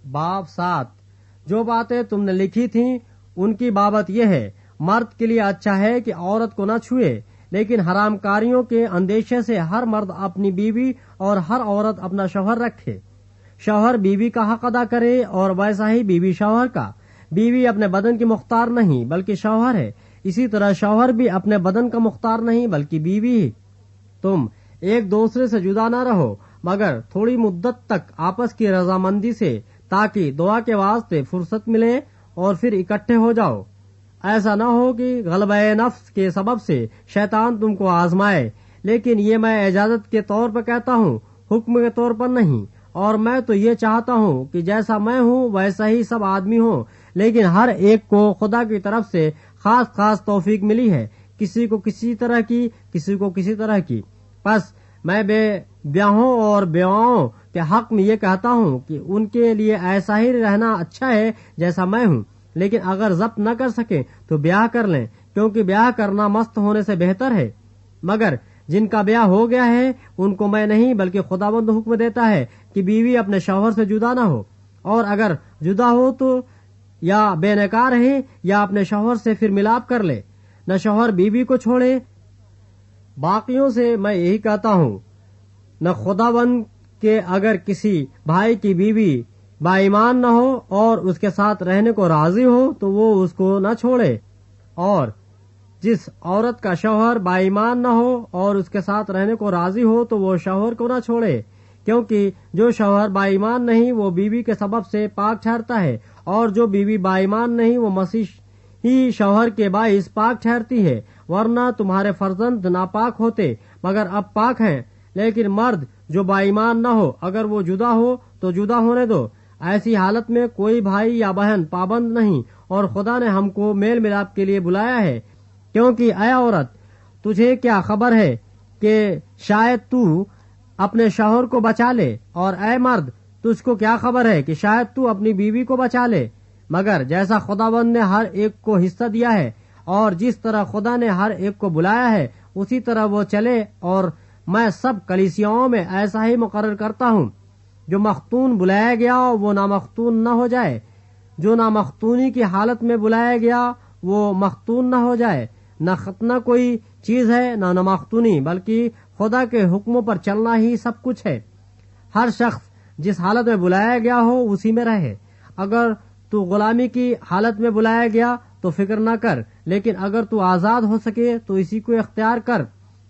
باب 7۔ جو باتیں تم نے لکھی تھیں ان کی بابت یہ ہے، مرد کے لیے اچھا ہے کہ عورت کو نہ چھوئے، لیکن حرام کاریوں کے اندیشے سے ہر مرد اپنی بیوی اور ہر عورت اپنا شوہر رکھے۔ شوہر بیوی کا حق ادا کرے اور ویسا ہی بیوی شوہر کا۔ بیوی اپنے بدن کی مختار نہیں بلکہ شوہر ہے، اسی طرح شوہر بھی اپنے بدن کا مختار نہیں بلکہ بیوی ہی۔ تم ایک دوسرے سے جدا نہ رہو مگر تھوڑی مدت تک آپس کی رضامندی سے، تاکہ دعا کے واسطے فرصت ملے اور پھر اکٹھے ہو جاؤ۔ ایسا نہ ہو کہ غلبہ نفس کے سبب سے شیطان تم کو آزمائے، لیکن یہ میں اجازت کے طور پر کہتا ہوں، حکم کے طور پر نہیں۔ اور میں تو یہ چاہتا ہوں کہ جیسا میں ہوں ویسا ہی سب آدمی ہوں، لیکن ہر ایک کو خدا کی طرف سے خاص توفیق ملی ہے، کسی کو کسی طرح کی، کسی کو کسی طرح کی۔ پس میں بے بیاہوں اور بیواؤں کے حق میں یہ کہتا ہوں کہ ان کے لیے ایسا ہی رہنا اچھا ہے جیسا میں ہوں، لیکن اگر ضبط نہ کر سکیں تو بیاہ کر لیں، کیونکہ بیاہ کرنا مست ہونے سے بہتر ہے۔ مگر جن کا بیاہ ہو گیا ہے ان کو میں نہیں بلکہ خداوند حکم دیتا ہے کہ بیوی اپنے شوہر سے جدا نہ ہو، اور اگر جدا ہو تو یا بے نکاح رہے یا اپنے شوہر سے پھر ملاپ کر لے، نہ شوہر بیوی کو چھوڑے۔ باقیوں سے میں یہی کہتا ہوں، نہ خداوند کہ اگر کسی بھائی کی بیوی با ایمان نہ ہو اور اس کے ساتھ رہنے کو راضی ہو تو وہ اس کو نہ چھوڑے، اور جس عورت کا شوہر با ایمان نہ ہو اور اس کے ساتھ رہنے کو راضی ہو تو وہ شوہر کو نہ چھوڑے، کیونکہ جو شوہر با ایمان نہیں وہ بیوی کے سبب سے پاک ٹھہرتا ہے، اور جو بیوی با ایمان نہیں وہ مسیحی شوہر کے باعث پاک ٹھہرتی ہے۔ ورنہ تمہارے فرزند ناپاک ہوتے مگر اب پاک ہیں، لیکن مرد جو با ایمان نہ ہو اگر وہ جدا ہو تو جدا ہونے دو۔ ایسی حالت میں کوئی بھائی یا بہن پابند نہیں، اور خدا نے ہم کو میل ملاپ کے لیے بلایا ہے۔ کیونکہ اے عورت، تجھے کیا خبر ہے کہ شاید تو اپنے شوہر کو بچا لے، اور اے مرد، تجھ کو کیا خبر ہے کہ شاید تو اپنی بیوی کو بچا لے؟ مگر جیسا خداوند نے ہر ایک کو حصہ دیا ہے اور جس طرح خدا نے ہر ایک کو بلایا ہے اسی طرح وہ چلے، اور میں سب کلیسیاؤں میں ایسا ہی مقرر کرتا ہوں۔ جو مختون بلایا گیا وہ نامختون نہ ہو جائے، جو نامختونی کی حالت میں بلایا گیا وہ مختون نہ ہو جائے۔ نہ ختنہ کوئی چیز ہے نہ نامختونی، بلکہ خدا کے حکموں پر چلنا ہی سب کچھ ہے۔ ہر شخص جس حالت میں بلایا گیا ہو اسی میں رہے۔ اگر تو غلامی کی حالت میں بلایا گیا تو فکر نہ کر، لیکن اگر تو آزاد ہو سکے تو اسی کو اختیار کر،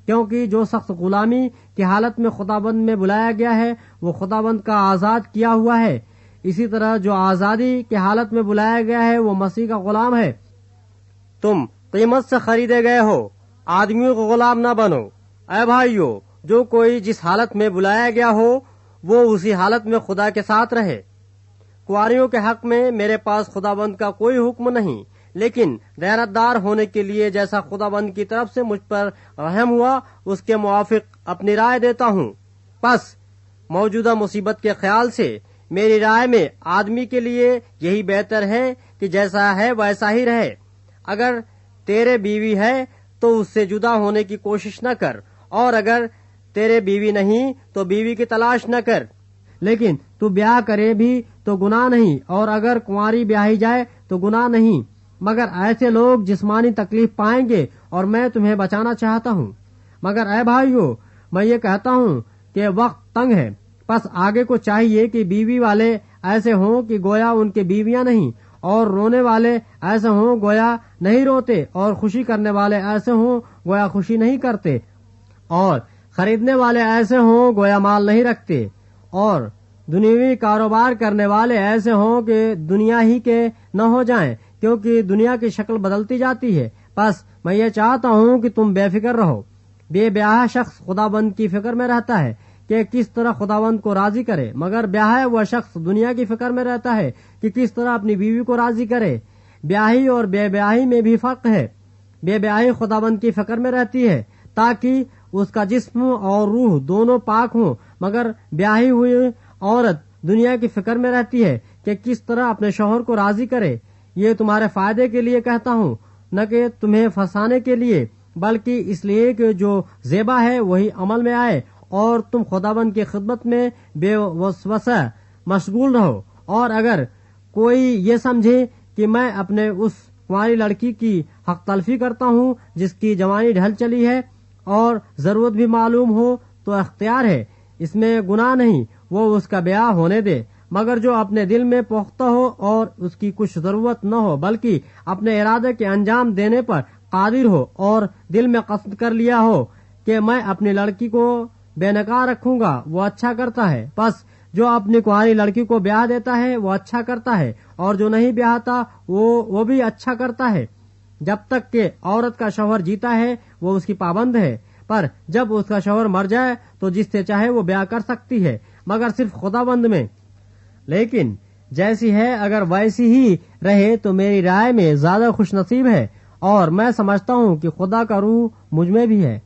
کیونکہ جو شخص غلامی کی حالت میں خداوند میں بلایا گیا ہے وہ خداوند کا آزاد کیا ہوا ہے۔ اسی طرح جو آزادی کی حالت میں بلایا گیا ہے وہ مسیح کا غلام ہے۔ تم قیمت سے خریدے گئے ہو، آدمیوں کو غلام نہ بنو۔ اے بھائیو، جو کوئی جس حالت میں بلایا گیا ہو وہ اسی حالت میں خدا کے ساتھ رہے۔ کنواریوں کے حق میں میرے پاس خداوند کا کوئی حکم نہیں، لیکن غیرت دار ہونے کے لیے جیسا خداوند کی طرف سے مجھ پر رحم ہوا اس کے موافق اپنی رائے دیتا ہوں۔ پس موجودہ مصیبت کے خیال سے میری رائے میں آدمی کے لیے یہی بہتر ہے کہ جیسا ہے ویسا ہی رہے۔ اگر تیرے بیوی ہے تو اس سے جدا ہونے کی کوشش نہ کر، اور اگر تیرے بیوی نہیں تو بیوی کی تلاش نہ کر، لیکن تو بیاہ کرے بھی تو گناہ نہیں، اور اگر کنواری بیاہی جائے تو گناہ نہیں، مگر ایسے لوگ جسمانی تکلیف پائیں گے اور میں تمہیں بچانا چاہتا ہوں۔ مگر اے بھائیو، میں یہ کہتا ہوں کہ وقت تنگ ہے، پس آگے کو چاہیے کہ بیوی والے ایسے ہوں کہ گویا ان کے بیویاں نہیں، اور رونے والے ایسے ہوں گویا نہیں روتے، اور خوشی کرنے والے ایسے ہوں گویا خوشی نہیں کرتے، اور خریدنے والے ایسے ہوں گویا مال نہیں رکھتے، اور دنیاوی کاروبار کرنے والے ایسے ہوں کہ دنیا ہی کے نہ ہو جائیں، کیونکہ دنیا کی شکل بدلتی جاتی ہے۔ پس میں یہ چاہتا ہوں کہ تم بے فکر رہو۔ بے بیاہ شخص خداوند کی فکر میں رہتا ہے کہ کس طرح خداوند کو راضی کرے، مگر بیاہ وہ شخص دنیا کی فکر میں رہتا ہے کہ کس طرح اپنی بیوی کو راضی کرے۔ بیاہی اور بے بیاہی میں بھی فرق ہے۔ بے بیاہی خداوند کی فکر میں رہتی ہے تاکہ اس کا جسم اور روح دونوں پاک ہوں، مگر بیاہی ہوئی عورت دنیا کی فکر میں رہتی ہے کہ کس طرح اپنے شوہر کو راضی کرے۔ یہ تمہارے فائدے کے لیے کہتا ہوں، نہ کہ تمہیں پھنسانے کے لیے، بلکہ اس لیے کہ جو زیبا ہے وہی عمل میں آئے، اور تم خداوند کی خدمت میں بے وسوسہ مشغول رہو، اور اگر کوئی یہ سمجھے کہ میں اپنے اس کنواری لڑکی کی حق تلفی کرتا ہوں جس کی جوانی ڈھل چلی ہے اور ضرورت بھی معلوم ہو تو اختیار ہے، اس میں گناہ نہیں، وہ اس کا بیاہ ہونے دے، مگر جو اپنے دل میں پختہ ہو اور اس کی کچھ ضرورت نہ ہو بلکہ اپنے ارادے کے انجام دینے پر قادر ہو اور دل میں قصد کر لیا ہو کہ میں اپنی لڑکی کو بے نکاح رکھوں گا، وہ اچھا کرتا ہے۔ پس جو اپنی کنواری لڑکی کو بیاہ دیتا ہے وہ اچھا کرتا ہے، اور جو نہیں بیاہتا وہ بھی اچھا کرتا ہے، جب تک کہ عورت کا شوہر جیتا ہے وہ اس کی پابند ہے، پر جب اس کا شوہر مر جائے تو جس سے چاہے وہ بیاہ کر سکتی ہے، مگر صرف خداوند میں۔ لیکن جیسی ہے اگر ویسی ہی رہے تو میری رائے میں زیادہ خوش نصیب ہے، اور میں سمجھتا ہوں کہ خدا کا روح مجھ میں بھی ہے۔